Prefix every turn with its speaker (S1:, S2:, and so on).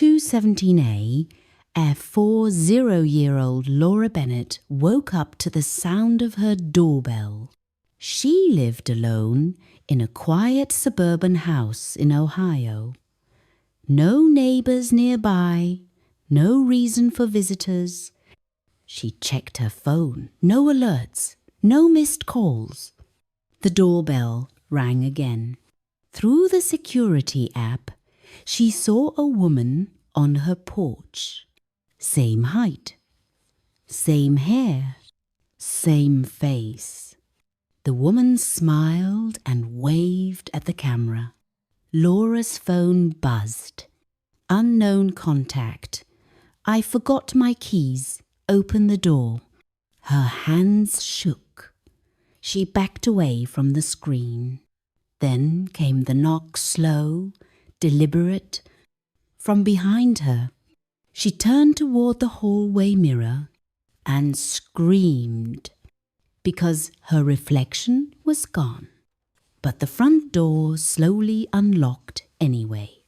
S1: 217A, a 40-year-old Laura Bennett woke up to the sound of her doorbell. She lived alone in a quiet suburban house in Ohio. No neighbors nearby, no reason for visitors. She checked her phone. No alerts, no missed calls. The doorbell rang again. Through the security app, she saw a woman on her porch. Same height, same hair, same face. The woman smiled and waved at the camera. Laura's phone buzzed. Unknown contact. I forgot my keys. Open the door. Her hands shook. She backed away from the screen. Then came the knock, slow, deliberate, from behind her. She turned toward the hallway mirror and screamed because her reflection was gone. But the front door slowly unlocked anyway.